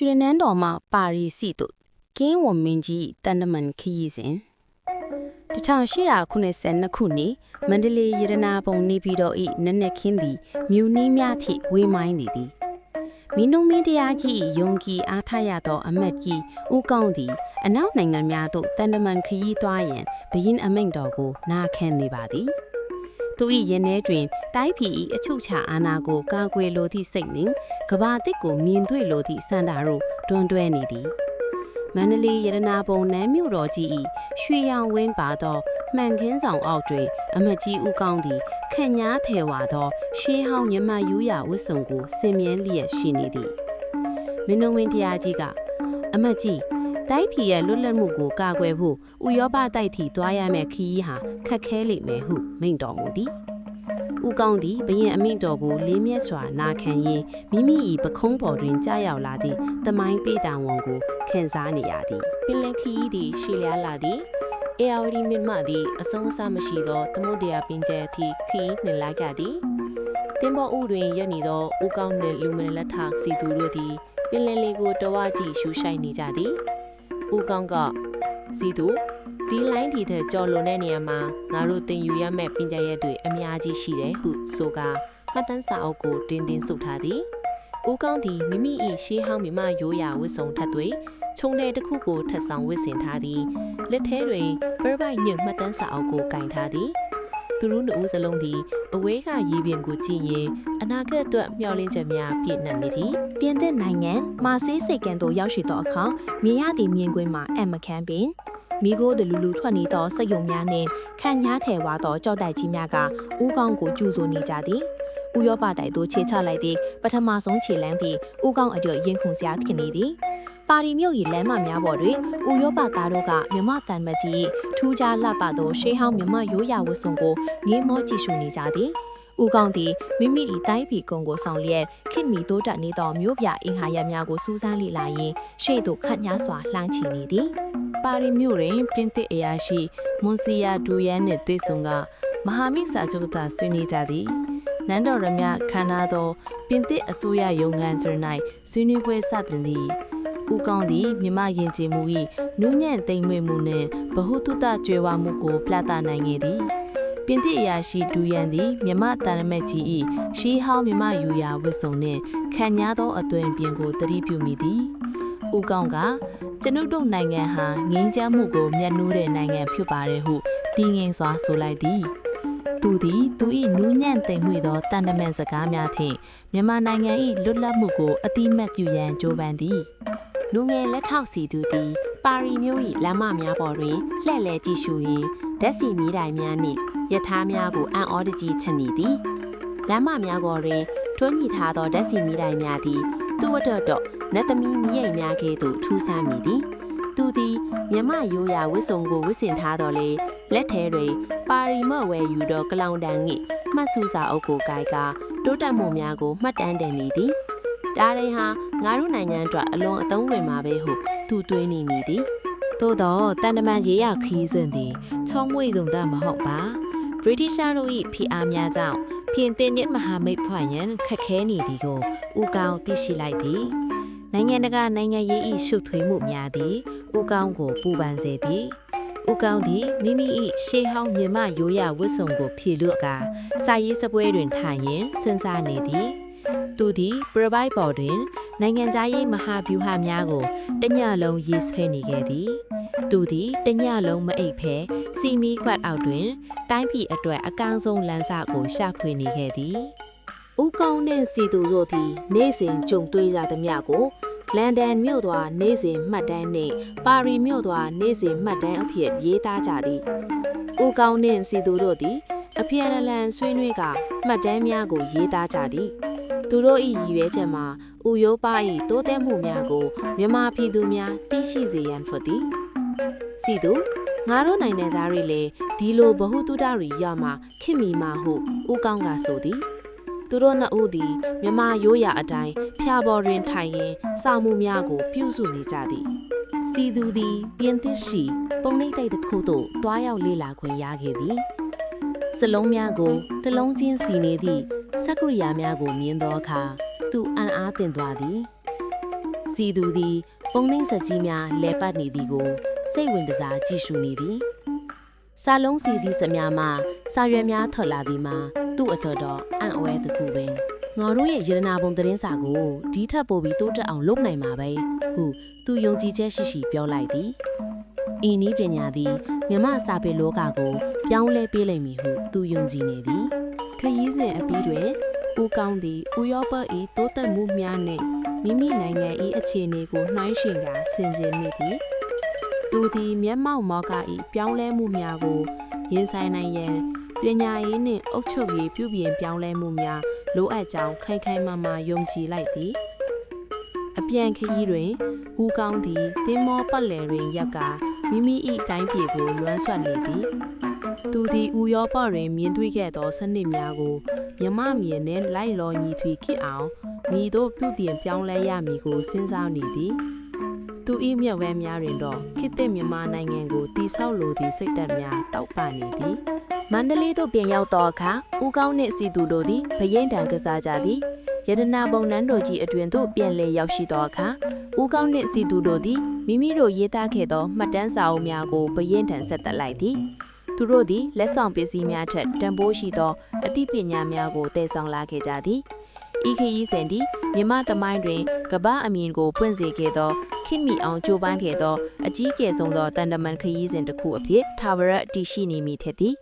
ရွှေနန်းတော်မှာပါရီစီတို့ကင်းဝမင်းကြီးတန်တမန်ခရီးစဉ်1892ခုနှစ်မန္တလေးရတနာပုံနေပြည်တော်၏နက်နက်ခင်းသည်မြူနီးများထိဝေးမိုင်းနေသည်မင်းတို့မင်းတရားကြီး၏ယုံကြည်အားထားရသောအမတ်ကြီးဦးကောင်းသည်အနောက်နိုင်ငံများသို့တန်တမန်ခရီးသွားရန်ဘရင်အမိန့်တော်ကိုနာခံနေပါသည်သူ၏ရင်ထဲတွင်တိုင်းပြည်၏အချုပ်ချာအာဏာကိုကာကွယ်လိုသည့်စိတ်နှင့်ကဘာတစ်ကိုမြင်တွေ့လိုသည့်စန္ဒာတို့တွန်းတွဲနေသည်မန္တလေးရတနာပုံနန်းမြို့တော်ကြီး၏ရွှေရောင်ဝင်းပါသောမှန်ခင်းဆောင်အောက်တွင်အမတ်ကြီးဦးကောင်းသည်ခန့်ညားထဲဝါသောရှေးဟောင်းမြမယူရဝတ်စုံကိုဆင်မြဲလျက်ရှိနေသည်မင်းတို့ဝင်းတရားကြီးကအမတ်ကြီးတိုင်းပြည်ရဲ့လွတ်လပ်မှုကိုကာကွယ်ဖို့ဥရောပတိုက်ထိသွားရမယ့်ခရီးဟာခက်ခဲလိမ့်မယ်ဟုမိန့်တော်မူသည်ဦးကောင်းသည်ဘရင်အမိန့်တော်ကိုလေးမျက်စွာနာခံရင်းမိမိ၏ပခုံးပေါ်တွင်ကြာရောက်လာသည့်သမိုင်းပေးတံဝန်ကိုခံစားနေရသည်ပင်လယ်ခရီးသည်ရှည်လျားလာသည်အေယာဝတီမြစ်မှသည်အဆုံးအစမရှိသောသမုဒ္ဒရာပင်ကျဲအထိခရီးနှင်လိုက်ကြသည်တင်ပေါ်ဦးတွင်ရပ်နေသောဦးကောင်းနှင့်လူမနလက်ထစီသူတို့သည်ပင်လယ်လေးကိုတဝကြည့်ရှူရှိုက်နေကြသည်ဦးကောင်းကစီသူဒီလိုင်းဒီတဲ့ကြော်လွန်တဲ့နေရာမှာငါတို့တင်ယူရမယ့်ပင်ကြရက်တွေအများကြီးရှိတယ်ဟုဆိုကာမှတ်တမ်းစာအုပ်ကိုတင်းတင်းစုပ်ထားသည်ဦးကောင်းသည်မိမိ၏ရှေးဟောင်းမြမရိုးရာဝတ်စုံထက်သွေးခြုံတဲ့တစ်ခုကိုထပ်ဆောင်ဝတ်ဆင်ထားသည်လက်ထဲတွင်ပရပိုက်ညံ့မှတ်တမ်းစာအုပ်ကိုကင်ထားသည်သူတို့နှစ်ဦးစလုံးသည်အဝေးကရေပြင်ကိုကြည့်ရင်အနာဂတ်အတွက်မျှော်လင့်ချက်များပြည့်နှံ့နေသည်ပြင်သစ်နိုင်ငံမာဆေးစိတ်ကန်သို့ရောက်ရှိသောအခါမြင်ရသည့်မြင်ကွင်းမှာအမခန်းပင်မိခိုးတလူလူထွက်နေသောစက်ယုံများနှင့်ခန့်ညားထဲဝါသောကြောက်တိုက်ကြီးများကဦးကောင်းကိုကျူဆိုနေကြသည်ဥရောပတိုက်သို့ခြေချလိုက်သည့်ပထမဆုံးခြေလမ်းသည်ဦးကောင်းအတွက်ရင်ခုန်စရာဖြစ်နေသည်ပါရီမြို့၏လမ်းမများပေါ်တွင်ဥရောပသားတို့ကမြမတန်မကြီးထူးခြားလှပသောရှေးဟောင်းမြမရိုးရာဝတ်စုံကိုငေးမောကြည့်ရှုနေကြသည်ဦးကောင်းသည်မိမိ၏တိုင်းပြည်ကုန်းကိုဆောင်လျက်ခင်မီတိုးတက်နေသောမြို့ပြအင်ဟာရပ်များကိုစူးစမ်းလေ့လာရင်းရှေ့သို့ခန့်ညားစွာလှမ်းချီနေသည်ပါရီမြို့တွင်ပြင်သစ်အရာရှိမွန်စီယာဒူယန်နှင့်တွေ့ဆုံကမဟာမိတ်စာချုပ်သာဆွေးနွေးကြသည်နန်းတော်ရမြခန္ဓာသောပြင်သစ်အစိုးရရုံးခန်းတွင်၌ဆွေးနွေးပွဲစတင်သည်ဦးကောင်းသည်မြမယဉ်ကျေးမှု၏နူးညံ့သိမ်မွေ့မှုနှင့်ဗဟုသုတကြွယ်ဝမှုကိုပြသနိုင်ခဲ့သည်ပြင်သစ်အရာရှိဒူယန်သည်မြမတန်ရမက်ကြီး၏ရှေးဟောင်းမြမယူရာဝတ်စုံနှင့်ခန့်ညားသောအသွင်ပြင်ကိုသတိပြုမိသည်ဦးကောင်းကကျွန်ုပ်တို့နိုင်ငံဟာငြိမ်းချမ်းမှုကိုမျက်နှိုးတဲ့နိုင်ငံဖြစ်ပါတယ်ဟုတီးငင်စွာဆိုလိုက်သည်သူသည်သူ၏နူးညံ့သိမ်မွေ့သောတန်တမန်စကားများဖြင့်မြန်မာနိုင်ငံ၏လွတ်လပ်မှုကိုအတိမတ်ပြုရန်ကြိုးပမ်းသည်လူငယ်လက်ထောက်စီသူသည်ပါရီမြို့၏လမ်းမများပေါ်တွင်လှည့်လည်ကြည့်ရှုရင်းဓာတ်ဆီမီးတိုင်များနှင့်ရထားများကိုအံ့ဩတကြီးချနေသည်လမ်းမများပေါ်တွင်ထွန်းညှိထားသောဓာတ်ဆီမီးတိုင်များသည်သူ့အတွက်တော့နတ်သမီးမီးရိပ်များကဲ့သို့ထူးဆန်းမိသည်သူသည်မြမရိုးရာဝတ်စုံကိုဝတ်ဆင်ထားတော်လေလက်ထဲတွင်ပါရီမော့ဝဲယူသောကလောင်တန်၏မှတ်စုစာအုပ်ကိုကိုင်ကာတိုးတက်မှုများကိုမှတ်တမ်းတင်နေသည်ဒါရင်ဟာငါတို့နိုင်ငံအတွက်အလွန်အသုံးဝင်မှာပဲဟုသူတွေးနေမိသည်သို့သောတန်တမန်ရေးရခီးစဉ်သည်ချုံမွေစုံတတ်မဟုတ်ပါဗြိတိရှတို့၏ဖိအားများကြောင့်ပြင်သစ်နှင့်မဟာမိတ်ဖွဲ့ရန်ခက်ခဲနေသည်ကိုဦးကောင်းသိရှိလိုက်သည်နိုင်ငံတကာနိုင်ငံရေး၏ရှုပ်ထွေးမှုများသည်ဦးကောင်းကိုပူပန်စေသည်ဦးကောင်းသည်မိမိ၏ရှေးဟောင်းမြမရိုးရာဝတ်စုံကိုဖြည့်လွတ်ကာစာရေးစပွဲတွင်ထိုင်ရင်းစဉ်းစားနေသည်သူသည်ပရပိုက်ပေါ်တွင်နိုင်ငံသားရေးမဟာဗျူဟာများကိုတညလုံးရေးဆွဲနေခဲ့သည်သူသည်တညလုံးမအိပ်ဖဲစီမီခွက်အောက်တွင်တိုင်းပြည်အတွက်အကောင်းဆုံးလမ်းစာကိုရှာဖွေနေခဲ့သည်ဦးကောင်းနှင့်စီသူတို့သည်နေ့စဉ်ကြုံတွေ့ကြသမျှကိုလန်ဒန်မြို့သွားနေ့စဉ်မှတ်တမ်းနှင့်ပါရီမြို့သွားနေ့စဉ်မှတ်တမ်းအဖြစ်ရေးသားကြသည်ဦးကောင်းနှင့်စီသူတို့သည်အပြန်အလှန်ဆွေးနွေးကမှတ်တမ်းများကိုရေးသားကြသည်သူတို့၏ရည်ရွယ်ချက်မှာဥရောပ၏တိုးတက်မှုများကိုမြန်မာပြည်သူများသိရှိစေရန်ဖြစ်သည်စီသူငါတို့နိုင်ငံသားတွေလည်းဒီလိုဗဟုသုတတွေရမှခင်မီမှဟုဦးကောင်းကဆိုသည်သူတို့နှစ်ဦးသည်မြန်မာရိုးရာအတိုင်းဖျာပေါ်တွင်ထိုင်ရင်းစာမှုများကိုပြုစုနေကြသည်စီသူသည်ပြင်သစ်ရှိပုံနှိပ်တိုက်တစ်ခုသို့တွားရောက်လေ့လာခွင့်ရခဲ့သည်စလုံးများကိုတလုံးချင်းစီနေသည့်စက္ကရိယာများကိုမြင်သောအခါသူအံ့အားသင့်သွားသည် စီသူသည်ပုံနှိမ့်ဆက်ကြီးများလဲပတ်နေသည်ကိုစိတ်ဝင်တစားကြည့်ရှုနေသည်စာလုံးစီသည်စများမှစာရွက်များထွက်လာသည်မှာသူ့အတော်တော့အံ့ဩရတစ်ခုပင်ငါတို့ရဲ့ရတနာပုံသတင်းစာကိုဒီထက်ပိုပြီးတိုးတက်အောင်လုပ်နိုင်မှာပဲဟုသူယုံကြည်ချက်ရှိရှိပြောလိုက်သည်ဤနည်းပညာသည်မြမစာပေလောကကိုပြောင်းလဲပေးလိမ့်မည်ဟုသူယုံကြည်နေသည်ခရီးစဉ်အပြီးတွင်ဦးကောင်းသည်ဥရောပ၏တိုးတက်မှုများနှင့်မိမိနိုင်ငံ၏အခြေအနေကိုနှိုင်းယှဉ်ကာဆင်ခြင်မိသည်သူသည်မျက်မှောက်မောက၏ပြောင်းလဲမှုများကိုရင်ဆိုင်နိုင်ရန်ပညာရေးနှင့်အုပ်ချုပ်ရေးပြုပြင်ပြောင်းလဲမှုများလိုအပ်ကြောင်းခိုင်ခိုင်မာမာယုံကြည်လိုက်သည်အပြန်ခရီးတွင်ဦးကောင်းသည်သင်းမောပတ်လည်တွင်ရပ်ကာမိမိ၏တိုင်းပြည်ကိုလွမ်းဆွတ်လေသည်သူသည်ဥရောပတွင်မြင်တွေ့ခဲ့သောစနစ်များကိုမြမမြင်နှင့်လိုက်လောညီထွေဖြစ်အောင်မိတို့ပြုပြင်ပြောင်းလဲရမည်ကိုစဉ်းစားနေသည်သူ၏မြတ်ဝဲများတွင်တော့ခေတ်သစ်မြန်မာနိုင်ငံကိုတည်ဆောက်လိုသည့်စိတ်ဓာတ်များတောက်ပနေသည်မန္တလေးသို့ပြန်ရောက်သောအခါဦးကောင်းနှင့်စီသူတို့သည်ဗရင်တံကစားကြသည်ရတနာပုံနန်းတော်ကြီးအတွင်သို့ပြန်လည်ရောက်ရှိသောအခါဦးကောင်းနှင့်စီသူတို့သည်မိမိတို့ရေးသားခဲ့သောမှတ်တမ်းစာအုပ်များကိုဗရင်တံဆက်သက်လိုက်သည်သူတို့သည်လက်ဆောင်ပစ္စည်းများထက်တန်ဖိုးရှိသောအသိပညာများကိုတည်ဆောင်လာခဲ့ကြသည်ဤခရီးစဉ်သည်မြမသမိုင်းတွင်ကမ္ဘာအမြင်ကိုပွင့်စေခဲ့သောခိမီအောင်ကြိုးပမ်းခဲ့သောအကြီးကျယ်ဆုံးသောတန်တမန်ခရီးစဉ်တစ်ခုအဖြစ်ထာဝရတည်ရှိနေမည်ထက်သည်